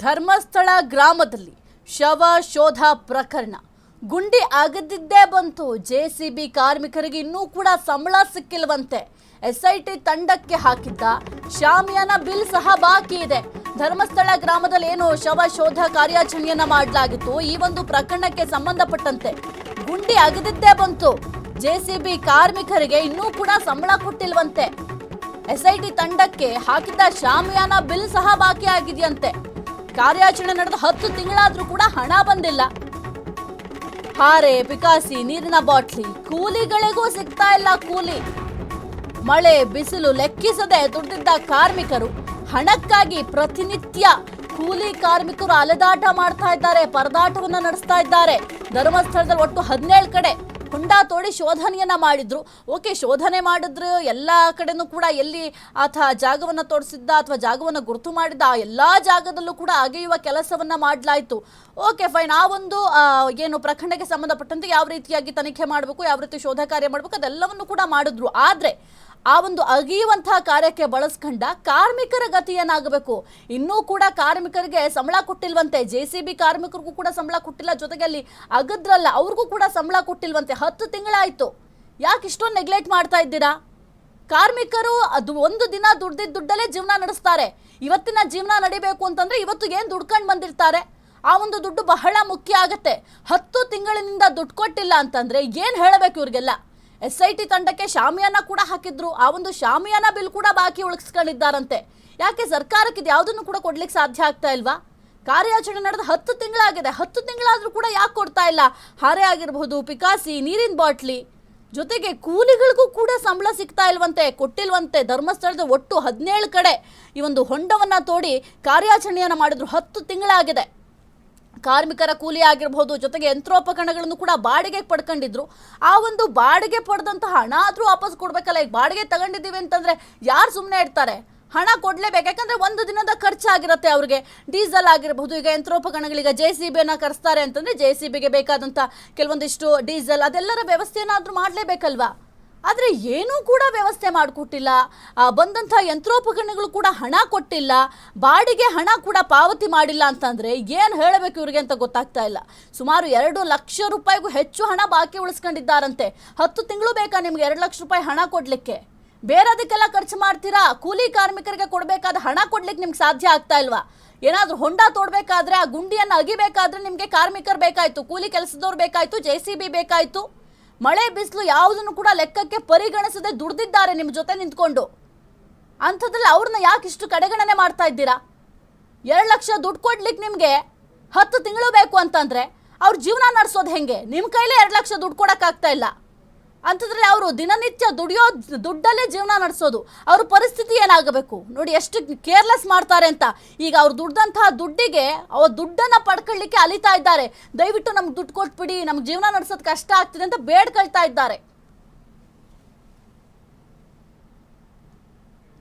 ಧರ್ಮಸ್ಥಳ ಗ್ರಾಮದಲ್ಲಿ ಶವ ಶೋಧ ಪ್ರಕರಣ ಗುಂಡಿ ಅಗದಿದ್ದೇ ಬಂತು. ಜೆಸಿಬಿ ಕಾರ್ಮಿಕರಿಗೆ ಇನ್ನೂ ಕೂಡ ಸಂಬಳ ಸಿಕ್ಕಿಲ್ವಂತೆ. ಎಸ್ಐಟಿ ತಂಡಕ್ಕೆ ಹಾಕಿದ್ದ ಶಾಮಿಯಾನ ಬಿಲ್ ಸಹ ಬಾಕಿ ಇದೆ. ಧರ್ಮಸ್ಥಳ ಗ್ರಾಮದಲ್ಲಿ ಏನು ಶವ ಶೋಧ ಕಾರ್ಯಾಚರಣೆಯನ್ನ ಮಾಡಲಾಗಿತ್ತು. ಈ ಒಂದು ಪ್ರಕರಣಕ್ಕೆ ಸಂಬಂಧಪಟ್ಟಂತೆ ಗುಂಡಿ ಅಗದಿದ್ದೇ ಬಂತು. ಜೆಸಿಬಿ ಕಾರ್ಮಿಕರಿಗೆ ಇನ್ನೂ ಕೂಡ ಸಂಬಳ ಕೊಟ್ಟಿಲ್ವಂತೆ. ಎಸ್ಐಟಿ ತಂಡಕ್ಕೆ ಹಾಕಿದ್ದ ಶಾಮಿಯಾನ ಬಿಲ್ ಸಹ ಬಾಕಿ ಆಗಿದೆಯಂತೆ. ಕಾರ್ಯಾಚರಣೆ ನಡೆದು 10 ತಿಂಗಳಾದ್ರೂ ಕೂಡ ಹಣ ಬಂದಿಲ್ಲ. ಹಾರೆ, ಪಿಕಾಸಿ, ನೀರಿನ ಬಾಟ್ಲಿ, ಕೂಲಿಗಳಿಗೂ ಸಿಗ್ತಾ ಇಲ್ಲ ಕೂಲಿ. ಮಳೆ ಬಿಸಿಲು ಲೆಕ್ಕಿಸದೆ ದುಡಿದಿದ್ದ ಕಾರ್ಮಿಕರು ಹಣಕ್ಕಾಗಿ ಪ್ರತಿನಿತ್ಯ ಕೂಲಿ ಕಾರ್ಮಿಕರು ಅಲೆದಾಟ ಮಾಡ್ತಾ ಇದ್ದಾರೆ, ಪರದಾಟವನ್ನ ನಡೆಸ್ತಾ ಇದ್ದಾರೆ. ಧರ್ಮಸ್ಥಳದಲ್ಲಿ ಒಟ್ಟು 17 ಕಡೆ ಹೊಂಡ ತೋಡಿ ಶೋಧನೆಯನ್ನ ಮಾಡಿದ್ರು. ಓಕೆ, ಶೋಧನೆ ಮಾಡಿದ್ರು, ಎಲ್ಲ ಕಡೆನೂ ಕೂಡ ಎಲ್ಲಿ ಆತ ಜಾಗವನ್ನು ತೋರಿಸಿದ್ದ ಅಥವಾ ಜಾಗವನ್ನು ಗುರುತು ಮಾಡಿದ್ದ ಆ ಎಲ್ಲ ಜಾಗದಲ್ಲೂ ಕೂಡ ಅಗೆಯುವ ಕೆಲಸವನ್ನ ಮಾಡಲಾಯಿತು. Okay fine. ಆ ಒಂದು ಏನು ಪ್ರಕರಣಕ್ಕೆ ಸಂಬಂಧಪಟ್ಟಂತೆ ಯಾವ ರೀತಿಯಾಗಿ ತನಿಖೆ ಮಾಡಬೇಕು, ಯಾವ ರೀತಿ ಶೋಧ ಕಾರ್ಯ ಮಾಡಬೇಕು ಅದೆಲ್ಲವನ್ನು ಕೂಡ ಮಾಡಿದ್ರು. ಆದರೆ ಆ ಒಂದು ಅಗೆಯುವಂತಹ ಕಾರ್ಯಕ್ಕೆ ಬಳಸ್ಕೊಂಡ ಕಾರ್ಮಿಕರ ಗತಿ ಏನಾಗಬೇಕು? ಇನ್ನೂ ಕೂಡ ಕಾರ್ಮಿಕರಿಗೆ ಸಂಬಳ ಕೊಟ್ಟಿಲ್ವಂತೆ. ಜೆಸಿಬಿ ಕಾರ್ಮಿಕರಿಗೂ ಕೂಡ ಸಂಬಳ ಕೊಟ್ಟಿಲ್ಲ. ಜೊತೆಗೆ ಅಲ್ಲಿ ಅಗದ್ರಲ್ಲ ಅವ್ರಿಗೂ ಕೂಡ ಸಂಬಳ ಕೊಟ್ಟಿಲ್ವಂತೆ. 10 ತಿಂಗಳಾಯ್ತು. ಯಾಕೆ ಇಷ್ಟೊಂದು ನೆಗ್ಲೆಕ್ಟ್ ಮಾಡ್ತಾ ಇದ್ದೀರಾ? ಕಾರ್ಮಿಕರು ಅದು ಒಂದು ದಿನ ದುಡ್ದಿದ್ದ ದುಡ್ಡಲ್ಲೇ ಜೀವನ ನಡೆಸ್ತಾರೆ. ಇವತ್ತಿನ ಜೀವನ ನಡಿಬೇಕು ಅಂತಂದ್ರೆ ಇವತ್ತು ಏನು ದುಡ್ಕೊಂಡು ಬಂದಿರ್ತಾರೆ ಆ ಒಂದು ದುಡ್ಡು ಬಹಳ ಮುಖ್ಯ ಆಗತ್ತೆ. 10 ತಿಂಗಳಿನಿಂದ ದುಡ್ಡು ಕೊಟ್ಟಿಲ್ಲ ಅಂತಂದ್ರೆ ಏನು ಹೇಳಬೇಕು ಇವ್ರಿಗೆಲ್ಲ? ಎಸ್ಐಟಿ ತಂಡಕ್ಕೆ ಶಾಮಿಯಾನ ಕೂಡ ಹಾಕಿದ್ರು. ಆ ಒಂದು ಶಾಮಿಯಾನ ಬಿಲ್ ಕೂಡ ಬಾಕಿ ಉಳಿಸ್ಕೊಂಡಿದ್ದಾರಂತೆ. ಯಾಕೆ ಸರ್ಕಾರಕ್ಕೆ ಇದು ಯಾವುದನ್ನು ಕೂಡ ಕೊಡ್ಲಿಕ್ಕೆ ಸಾಧ್ಯ ಆಗ್ತಾ ಇಲ್ವಾ? ಕಾರ್ಯಾಚರಣೆ ನಡೆದ 10 ತಿಂಗಳಾಗಿದೆ. 10 ತಿಂಗಳಾದ್ರೂ ಕೂಡ ಯಾಕೆ ಕೊಡ್ತಾ ಇಲ್ಲ? ಹಾರೆ ಆಗಿರಬಹುದು, ಪಿಕಾಸಿ, ನೀರಿನ ಬಾಟ್ಲಿ, ಜೊತೆಗೆ ಕೂಲಿಗಳಿಗೂ ಕೂಡ ಸಂಬಳ ಸಿಗ್ತಾ ಇಲ್ವಂತೆ, ಕೊಟ್ಟಿಲ್ವಂತೆ. ಧರ್ಮಸ್ಥಳದ ಒಟ್ಟು 17 ಕಡೆ ಈ ಒಂದು ಹೊಂಡವನ್ನ ತೋಡಿ ಕಾರ್ಯಾಚರಣೆಯನ್ನ ಮಾಡಿದ್ರು. 10 ತಿಂಗಳಾಗಿದೆ. ಕಾರ್ಮಿಕರ ಕೂಲಿ ಆಗಿರಬಹುದು, ಜೊತೆಗೆ ಯಂತ್ರೋಪಕರಣಗಳನ್ನು ಕೂಡ ಬಾಡಿಗೆಗೆ ಪಡ್ಕೊಂಡಿದ್ರು. ಆ ಒಂದು ಬಾಡಿಗೆ ಪಡೆದಂತಹ ಹಣ ಆದ್ರೂ ವಾಪಸ್ ಕೊಡ್ಬೇಕಲ್ಲ. ಈಗ ಬಾಡಿಗೆ ತಗೊಂಡಿದ್ದೀವಿ ಅಂತಂದ್ರೆ ಯಾರು ಸುಮ್ಮನೆ ಇರ್ತಾರೆ? ಹಣ ಕೊಡ್ಲೇಬೇಕು. ಯಾಕಂದ್ರೆ ಒಂದು ದಿನದ ಖರ್ಚಾಗಿರುತ್ತೆ ಅವ್ರಿಗೆ. ಡೀಸೆಲ್ ಆಗಿರಬಹುದು, ಈಗ ಯಂತ್ರೋಪಕರಣಗಳಿಗೆ ಜೆಸಿಬಿಯನ್ನ ಕರೆಸ್ತಾರೆ ಅಂತಂದ್ರೆ ಜೆಸಿಬಿಗೆ ಬೇಕಾದಂಥ ಕೆಲವೊಂದಿಷ್ಟು ಡೀಸೆಲ್ ಅದೆಲ್ಲರ ವ್ಯವಸ್ಥೆಯನ್ನಾದ್ರೂ ಮಾಡಲೇಬೇಕಲ್ವಾ? ಆದರೆ ಏನೂ ಕೂಡ ವ್ಯವಸ್ಥೆ ಮಾಡಿಕೊಟ್ಟಿಲ್ಲ. ಬಂದಂಥ ಯಂತ್ರೋಪಕರಣಗಳು ಕೂಡ ಹಣ ಕೊಟ್ಟಿಲ್ಲ, ಬಾಡಿಗೆ ಹಣ ಕೂಡ ಪಾವತಿ ಮಾಡಿಲ್ಲ ಅಂತಂದರೆ ಏನು ಹೇಳಬೇಕು ಇವ್ರಿಗೆ ಅಂತ ಗೊತ್ತಾಗ್ತಾ ಇಲ್ಲ. ಸುಮಾರು 2 ಲಕ್ಷ ರೂಪಾಯಿಗೂ ಹೆಚ್ಚು ಹಣ ಬಾಕಿ ಉಳಿಸ್ಕೊಂಡಿದ್ದಾರಂತೆ. 10 ತಿಂಗಳು ಬೇಕಾ ನಿಮ್ಗೆ 2 ಲಕ್ಷ ರೂಪಾಯಿ ಹಣ ಕೊಡಲಿಕ್ಕೆ? ಬೇರೆದಕ್ಕೆಲ್ಲ ಖರ್ಚು ಮಾಡ್ತೀರಾ? ಕೂಲಿ ಕಾರ್ಮಿಕರಿಗೆ ಕೊಡಬೇಕಾದ ಹಣ ಕೊಡ್ಲಿಕ್ಕೆ ನಿಮ್ಗೆ ಸಾಧ್ಯ ಆಗ್ತಾ ಇಲ್ವಾ? ಏನಾದರೂ ಹೊಂಡ ತೋಡಬೇಕಾದ್ರೆ, ಆ ಗುಂಡಿಯನ್ನು ಅಗಿಬೇಕಾದ್ರೆ ನಿಮಗೆ ಕಾರ್ಮಿಕರು ಬೇಕಾಯಿತು, ಕೂಲಿ ಕೆಲಸದವ್ರು ಬೇಕಾಯಿತು, ಜೆಸಿಬಿ ಬೇಕಾಯಿತು. ಮಳೆ ಬಿಸಿಲು ಯಾವುದನ್ನು ಕೂಡ ಲೆಕ್ಕಕ್ಕೆ ಪರಿಗಣಿಸದೆ ದುಡ್ದಿದ್ದಾರೆ ನಿಮ್ಮ ಜೊತೆ ನಿಂತ್ಕೊಂಡು. ಅಂಥದ್ರಲ್ಲಿ ಅವ್ರನ್ನ ಯಾಕೆ ಇಷ್ಟು ಕಡೆಗಣನೆ ಮಾಡ್ತಾ ಇದ್ದೀರಾ? 2 ಲಕ್ಷ ದುಡ್ಡು ಕೊಡ್ಲಿಕ್ಕೆ ನಿಮಗೆ 10 ತಿಂಗಳು ಬೇಕು ಅಂತಂದ್ರೆ ಅವ್ರ ಜೀವನ ನಡೆಸೋದು ಹೆಂಗೆ? ನಿಮ್ಮ ಕೈಲೇ 2 ಲಕ್ಷ ದುಡ್ಡು ಕೊಡೋಕ್ಕಾಗ್ತಾ ಇಲ್ಲ. ಅಂಥದ್ರಲ್ಲಿ ಅವರು ದಿನನಿತ್ಯ ದುಡಿಯೋ ದುಡ್ಡಲ್ಲೇ ಜೀವನ ನಡೆಸೋದು. ಅವ್ರ ಪರಿಸ್ಥಿತಿ ಏನಾಗಬೇಕು ನೋಡಿ, ಎಷ್ಟು ಕೇರ್ಲೆಸ್ ಮಾಡ್ತಾರೆ ಅಂತ. ಈಗ ಅವ್ರು ದುಡ್ದಂತಹ ದುಡ್ಡಿಗೆ ಅವ್ರ ದುಡ್ಡನ್ನು ಪಡ್ಕೊಳ್ಳಿಕ್ಕೆ ಅಲಿತಾ ಇದ್ದಾರೆ. ದಯವಿಟ್ಟು ನಮ್ಗೆ ದುಡ್ಡು ಕೊಟ್ಬಿಡಿ, ನಮ್ಗೆ ಜೀವನ ನಡೆಸೋದು ಕಷ್ಟ ಆಗ್ತಿದೆ ಅಂತ ಬೇಡ್ಕೊಳ್ತಾ ಇದ್ದಾರೆ.